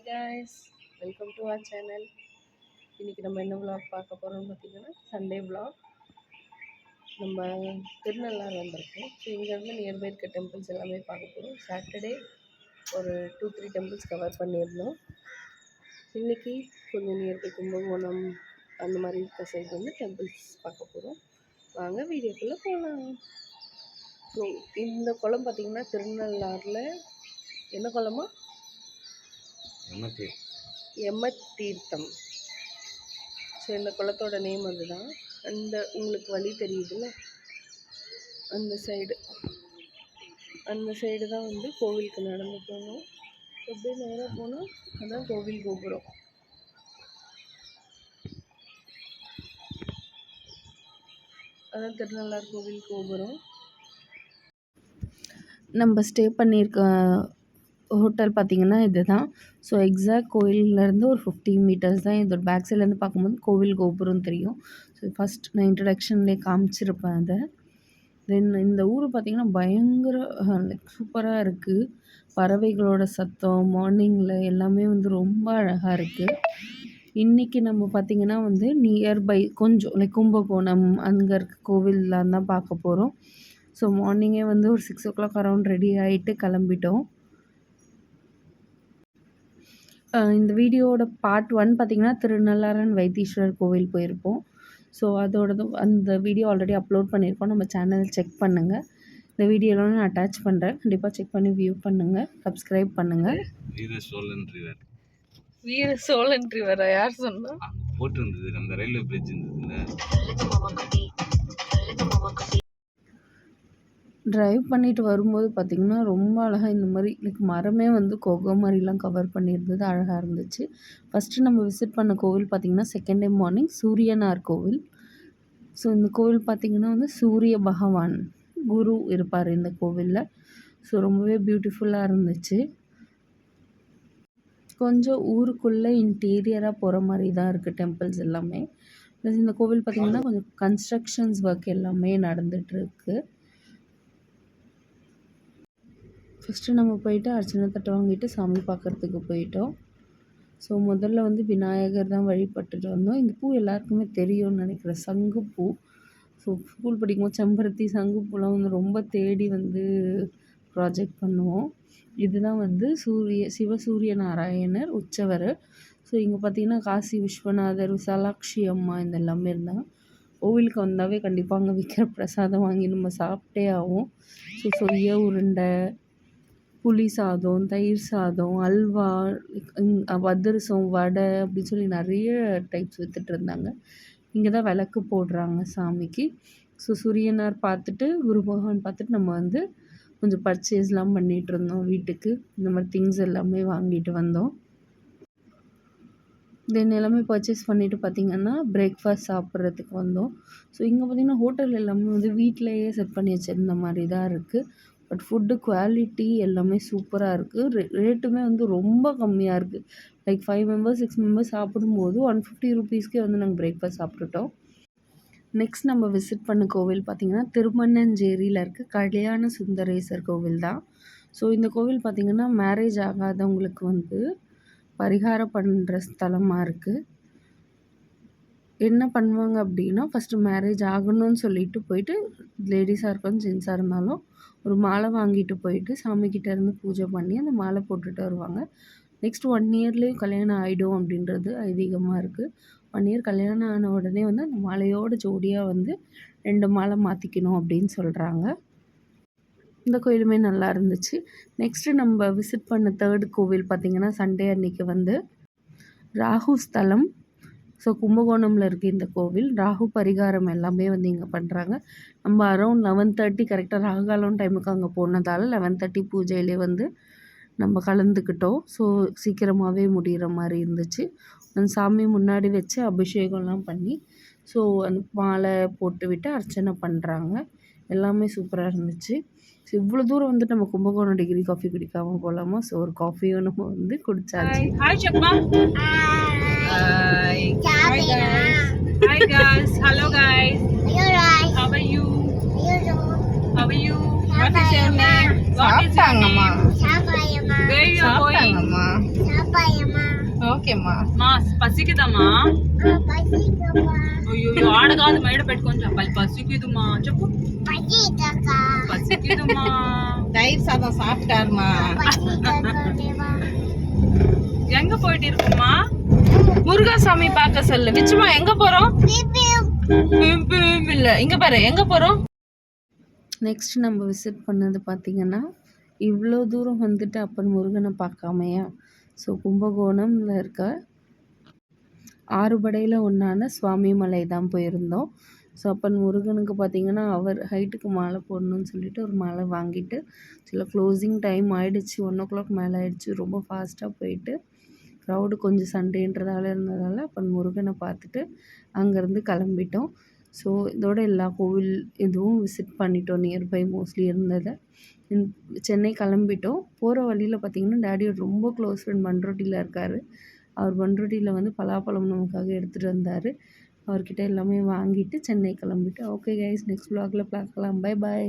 guys, welcome to our channel. இன்னைக்கு நம்ம என்ன vlog பார்க்க போறோம்னு பார்த்தீங்கன்னா சண்டே vlog. நம்ம திருநள்ளாறு வந்திருக்கோம். ஸோ இங்கேருந்து நியர்பை இருக்க டெம்பிள்ஸ் எல்லாமே பார்க்க போகிறோம். சாட்டர்டே ஒரு 2-3 டெம்பிள்ஸ் கவர் பண்ணியிருந்தோம். இன்றைக்கி கொஞ்சம் நியர்பை கும்பகோணம் அந்த மாதிரி இருக்க சைடு வந்து டெம்பிள்ஸ் பார்க்க போகிறோம். வாங்க வீடியோக்குள்ளே போகலாம். ஸோ இந்த குளம் பார்த்திங்கன்னா திருநள்ளாறில் என்ன குளமா? எமத்தீர்த்தம். ஸோ இந்த குளத்தோட நேம் அதுதான். உங்களுக்கு வழி தெரியுதுல்ல, அந்த சைடு தான் வந்து கோவிலுக்கு நடந்து போகணும். அப்படியே நேராக போனால் அதான் கோவில் கோபுரம். அதான் திருநள்ளாறு கோவில் கோபுரம். நம்ம ஸ்டே பண்ணியிருக்க ஹோட்டல் பார்த்திங்கன்னா இது தான். ஸோ எக்ஸாக்ட் கோயிலேருந்து ஒரு 15 மீட்டர்ஸ் தான். இதோட பேக் சைட்லேருந்து பார்க்கும்போது கோவில் கோபுரம் தெரியும். ஸோ ஃபஸ்ட் நான் இன்ட்ரடக்ஷன்லேயே காமிச்சிருப்பேன் அதை. தென் இந்த ஊர் பார்த்திங்கன்னா பயங்கர சூப்பராக இருக்குது. பறவைகளோட சத்தம் மார்னிங்கில் எல்லாமே வந்து ரொம்ப அழகாக இருக்குது. இன்றைக்கி நம்ம பார்த்திங்கன்னா வந்து நியர்பை கொஞ்சம் கும்பகோணம் அங்கே இருக்க கோவில்லாம் தான் பார்க்க போகிறோம். ஸோ மார்னிங்கே வந்து ஒரு 6 o'clock அரௌண்ட் ரெடி ஆகிட்டு கிளம்பிட்டோம். இந்த வீடியோவோட பார்ட் 1 பார்த்திங்கன்னா திருநள்ளாறு வைத்தீஸ்வரர் கோவில் போயிருப்போம். ஸோ அந்த வீடியோ ஆல்ரெடி அப்லோட் பண்ணியிருக்கோம். நம்ம சேனல் செக் பண்ணுங்கள். இந்த வீடியோலாம் நான் அட்டாச் பண்ணுறேன். கண்டிப்பாக செக் பண்ணி வியூ பண்ணுங்கள், சப்ஸ்கிரைப் பண்ணுங்கள். வீர சோழன் ரிவரா யார் சொன்னா? போட்டிருந்தது அந்த ரயில்வே பிரிட்ஜ் இருந்ததுல. ட்ரைவ் பண்ணிட்டு வரும்போது பார்த்திங்கன்னா ரொம்ப அழகாக இந்த மாதிரி மரமே வந்து கொகை மாதிரிலாம் கவர் பண்ணியிருந்தது, அழகாக இருந்துச்சு. ஃபஸ்ட்டு நம்ம விசிட் பண்ண கோவில் பார்த்திங்கன்னா செகண்ட் டே மார்னிங் சூரியனார் கோவில். ஸோ இந்த கோவில் பார்த்திங்கன்னா வந்து சூரிய பகவான் குரு இருப்பார் இந்த கோவிலில். ஸோ ரொம்பவே பியூட்டிஃபுல்லாக இருந்துச்சு. கொஞ்சம் ஊருக்குள்ளே இன்டீரியராக போகிற மாதிரி தான் இருக்குது டெம்பிள்ஸ் எல்லாமே. ப்ளஸ் இந்த கோவில் பார்த்திங்கன்னா கொஞ்சம் கன்ஸ்ட்ரக்ஷன்ஸ் ஒர்க் எல்லாமே நடந்துகிட்ருக்கு. ஃபஸ்ட்டு நம்ம போயிட்டு அர்ச்சனை தட்டை வாங்கிட்டு சாமி பார்க்குறதுக்கு போயிட்டோம். ஸோ முதல்ல வந்து விநாயகர் தான் வழிபட்டுட்டு வந்தோம். இந்த பூ எல்லாருக்குமே தெரியும்னு நினைக்கிறேன், சங்குப்பூ. ஸோ ஸ்கூல் படிக்கும்போது செம்பருத்தி சங்குப்பூலாம் வந்து ரொம்ப தேடி வந்து ப்ராஜெக்ட் பண்ணுவோம். இதுதான் வந்து சிவசூரிய நாராயணர் உற்சவர். ஸோ இங்கே பார்த்திங்கன்னா காசி விஸ்வநாதர், விசாலாட்சி அம்மா இந்த எல்லாமே இருந்தாங்க. கோவிலுக்கு வந்தாவே கண்டிப்பாக அங்கே விற்கிற பிரசாதம் வாங்கி நம்ம சாப்பிட்டே ஆகும். ஸோ சொய்ய உருண்டை, புளி சாதம், தயிர் சாதம், அல்வா, அதிரசம், வடை அப்படின்னு சொல்லி நிறைய டைப்ஸ் விற்றுட்டு இருந்தாங்க. இங்கே தான் விளக்கு போடுறாங்க சாமிக்கு. ஸோ சூரியனார் பார்த்துட்டு குரு பகவான் பார்த்துட்டு நம்ம வந்து கொஞ்சம் பர்ச்சேஸ்லாம் பண்ணிகிட்டு இருந்தோம். வீட்டுக்கு இந்த மாதிரி திங்ஸ் எல்லாமே வாங்கிட்டு வந்தோம். தென் எல்லாமே பர்ச்சேஸ் பண்ணிவிட்டு பார்த்திங்கன்னா பிரேக்ஃபாஸ்ட் சாப்பிட்றதுக்கு வந்தோம். ஸோ இங்கே பார்த்திங்கன்னா ஹோட்டல் எல்லாமே வந்து வீட்டிலையே செட் பண்ணி வச்சுருந்த மாதிரி தான் இருக்குது. பட் ஃபுட்டு குவாலிட்டி எல்லாமே சூப்பராக இருக்குது. ரேட்டுமே வந்து ரொம்ப கம்மியாக இருக்குது. லைக் 5 members 6 members சாப்பிடும்போது 150 rupeesக்கே வந்து நாங்கள் பிரேக்ஃபாஸ்ட் சாப்பிட்டுட்டோம். நெக்ஸ்ட் நம்ம விசிட் பண்ண கோவில் பார்த்திங்கன்னா திருமண்ணஞ்சேரியில் இருக்க கல்யாண சுந்தரேசர் கோவில் தான். ஸோ இந்த கோவில் பார்த்திங்கன்னா மேரேஜ் ஆகாதவங்களுக்கு வந்து பரிகாரம் பண்ணுற ஸ்தலமாக இருக்குது. என்ன பண்ணுவாங்க அப்படின்னா ஃபஸ்ட்டு மேரேஜ் ஆகணும்னு சொல்லிட்டு போயிட்டு லேடிஸாக இருக்கணும் ஜென்ஸாக இருந்தாலும் ஒரு மாலை வாங்கிட்டு போயிட்டு சாமிக்கிட்ட இருந்து பூஜை பண்ணி அந்த மாலை போட்டுட்டு வருவாங்க. நெக்ஸ்ட் 1 yearலேயே கல்யாணம் ஆகிடும் அப்படின்றது ஐதீகமாக இருக்குது. 1 year கல்யாணம் ஆன உடனே வந்து அந்த மாலையோட ஜோடியாக வந்து 2 மாலை மாற்றிக்கணும் அப்படின்னு சொல்கிறாங்க. இந்த கோயிலுமே நல்லா இருந்துச்சு. நெக்ஸ்ட்டு நம்ம விசிட் பண்ண 3rd கோவில் பார்த்திங்கன்னா சண்டே அன்னைக்கு வந்து ராகு ஸ்தலம். ஸோ கும்பகோணமில் இருக்குது இந்த கோவில். ராகு பரிகாரம் எல்லாமே வந்து இங்கே பண்ணுறாங்க. நம்ம அரௌண்ட் 11:30 கரெக்டாக ராகுகாலம் டைமுக்கு அங்கே போனதால் 11:30 பூஜையிலே வந்து நம்ம கலந்துக்கிட்டோம். ஸோ சீக்கிரமாகவே முடிகிற மாதிரி இருந்துச்சு. அந்த சாமி முன்னாடி வச்சு அபிஷேகம்லாம் பண்ணி ஸோ அந்த மாலை போட்டு விட்டு அர்ச்சனை பண்ணுறாங்க. எல்லாமே சூப்பராக இருந்துச்சு. ஸோ இவ்வளோ தூரம் வந்து நம்ம கும்பகோணம் டிகிரி காஃபி குடிக்காமல் போகலாமா? ஸோ ஒரு காஃபியும் நம்ம வந்து குடிச்சாச்சு. Hi guys, hello guys. How are you? How are you? What is your name? What is your name? Where you are going? ఓకేమ్మా మా పసికిదమ్మా అయ్యో ఆడ కాదు మైడ పెట్టుకొని చెప్పాలి పసికిదుమా చెప్పు పసికిదుమా தயிர் சாதம் சாப்பிட்டாருமா எங்க போயிட்டு இருக்குமா முருகாசாமி பார்க்க சொல்லு விச்சுமா எங்க போறோம் இல்ல இங்க பாரு எங்க போறோம் நெக்ஸ்ட் நம்ம விசிட் பண்ணது பார்த்தீங்கன்னா இவ்வளோ தூரம் வந்துட்டு அப்பன் முருகனை பார்க்காமையா ஸோ கும்பகோணம்ல இருக்க ஆறுபடையில் ஒன்றான சுவாமி மலை தான் போயிருந்தோம். ஸோ அப்பன் முருகனுக்கு பார்த்திங்கன்னா அவர் ஹைட்டுக்கு மாலை போடணும்னு சொல்லிட்டு ஒரு மாலை வாங்கிட்டு சில க்ளோசிங் டைம் ஆகிடுச்சு 1:00 மேலே ஆகிடுச்சு. ரொம்ப ஃபாஸ்ட்டாக போயிட்டு க்ரௌடு கொஞ்சம் சண்டேன்றதால இருந்ததால் அப்பன் முருகனை பார்த்துட்டு அங்கேருந்து கிளம்பிட்டோம். ஸோ இதோட எல்லா கோவில் இதுவும் விசிட் பண்ணிட்டோம். நியர்பை மோஸ்ட்லி இருந்ததை சென்னை கிளம்பிட்டோம். போகிற வழியில் பார்த்திங்கன்னா டேடியோட ரொம்ப க்ளோஸ் ஃப்ரெண்ட் பண்ருட்டியில் இருக்கார். அவர் பண்ருட்டியில் வந்து பலாப்பழம் நமக்காக எடுத்துகிட்டு வந்தார். அவர்கிட்ட எல்லாமே வாங்கிட்டு சென்னை கிளம்பிட்டோம். ஓகே கைஸ், நெக்ஸ்ட் vlogல பார்க்கலாம். Bye bye.